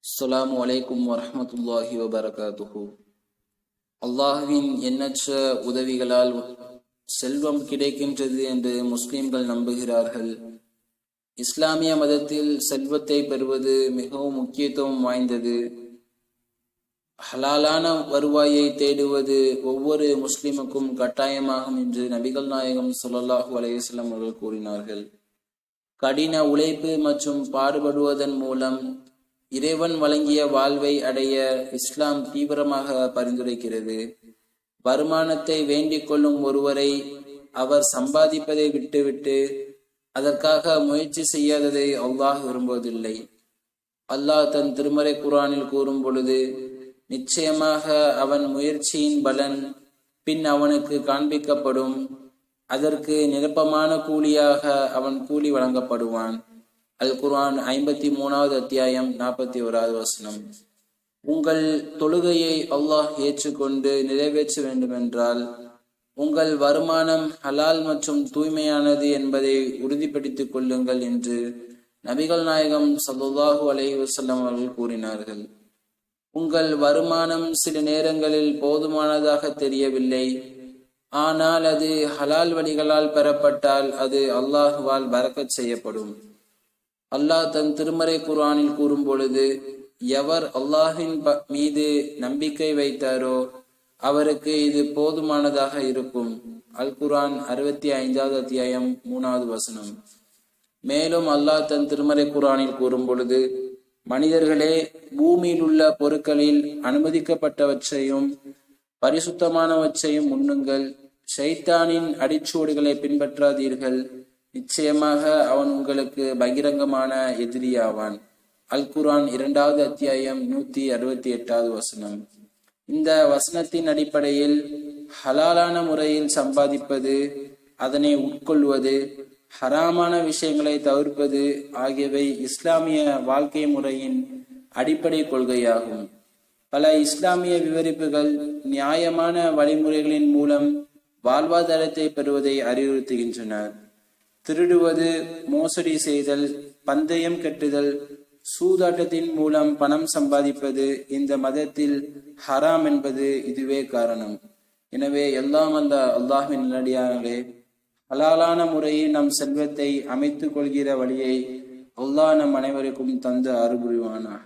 அஸ்ஸலாமு அலைக்கும் வரஹ்மத்துல்லாஹி வபரகாத்துஹு. அல்லாஹ்வின் எண்ணற்ற உதவிகளால் செல்வம் கிடைக்கின்றது என்று முஸ்லிம்கள் நம்புகிறார்கள். இஸ்லாமிய மதத்தில் செல்வத்தை பெறுவது மிகவும் முக்கியத்துவம் வாய்ந்தது. ஹலாலான வருவாயை தேடுவது ஒவ்வொரு முஸ்லிமுக்கும் கட்டாயமாகும் என்று நபிகள் நாயகம் ஸல்லல்லாஹு அலைஹி வஸல்லம் அவர்கள் கூறினார்கள். கடின உழைப்பு மற்றும் பாடுபடுவதன் மூலம் இறைவன் வழங்கிய வாழ்வை அடைய இஸ்லாம் தீவிரமாக பரிந்துரைக்கிறது. வருமானத்தை வேண்டிக் கொள்ளும் ஒருவரை அவர் சம்பாதிப்பதை விட்டுவிட்டு அதற்காக முயற்சி செய்யாததை அல்லாஹ் விரும்புவதில்லை. அல்லாஹ் தன் திருமறை குர்ஆனில் கூறும் பொழுது, நிச்சயமாக அவன் முயற்சியின் பலன் பின் அவனுக்கு காண்பிக்கப்படும், அதற்கு நிரப்பமான கூலியாக அவன் கூலி வழங்கப்படுவான். அல் குர்ஆன் 53வது அத்தியாயம் 41வது வசனம். உங்கள் தொழுகையை அல்லாஹ் ஏற்றுக்கொண்டு நிறைவேற்ற வேண்டுமென்றால் உங்கள் வருமானம் ஹலால் மற்றும் தூய்மையானது என்பதை உறுதிப்படுத்திக் கொள்ளுங்கள் என்று நபிகள் நாயகம் ஸல்லல்லாஹு அலைஹி வஸல்லம் அவர்கள் கூறினார்கள். உங்கள் வருமானம் சில நேரங்களில் போதுமானதாக தெரியவில்லை, ஆனால் அது ஹலால் வழிகளால் பெறப்பட்டால் அது அல்லாஹுவால் பரக்கத் செய்யப்படும். அல்லாஹ் தன் திருமறை குர்ஆனில் கூறும் பொழுது, எவர் அல்லாஹின் மீது நம்பிக்கை வைத்தாரோ அவருக்கு இது போதுமானதாக இருக்கும். அல் குர்ஆன் 65வது அத்தியாயம் 3வது வசனம். மேலும் அல்லாஹ் தன் திருமறை குர்ஆனில் கூறும் பொழுது, மனிதர்களே, பூமியில் உள்ள பொருட்களில் அனுமதிக்கப்பட்டவற்றையும் பரிசுத்தமானவற்றையும் உண்ணுங்கள், ஷைத்தானின் அடிச்சுவடுகளை பின்பற்றாதீர்கள், நிச்சயமாக அவன் உங்களுக்கு பகிரங்கமான எதிரியாவான். அல் குர்ஆன் 2வது அத்தியாயம் 168வது வசனம். இந்த வசனத்தின் அடிப்படையில் ஹலாலான முறையில் சம்பாதிப்பது, அதனை உட்கொள்வது, ஹராமான விஷயங்களை தவிர்ப்பது ஆகியவை இஸ்லாமிய வாழ்க்கை முறையின் அடிப்படை கொள்கையாகும். பல இஸ்லாமிய விவரிப்புகள் நியாயமான வழிமுறைகளின் மூலம் வாழ்வாதாரத்தை பெறுவதை அறிவுறுத்துகின்றன. திருடுவது, மோசடி செய்தல், பந்தயம் கட்டுதல், சூதாட்டத்தின் மூலம் பணம் சம்பாதிப்பது இந்த மதத்தில் ஹராம் என்பது இதுவே காரணம். எனவே எல்லாம் அல்லாஹ்வின் நல்லடியார்களே, ஹலாலான முறையில் நம் செல்வத்தை அமைத்துக் கொள்கிற வழியை அல்லாஹ் நம் அனைவருக்கும் தந்து அருள் புரிவானாக.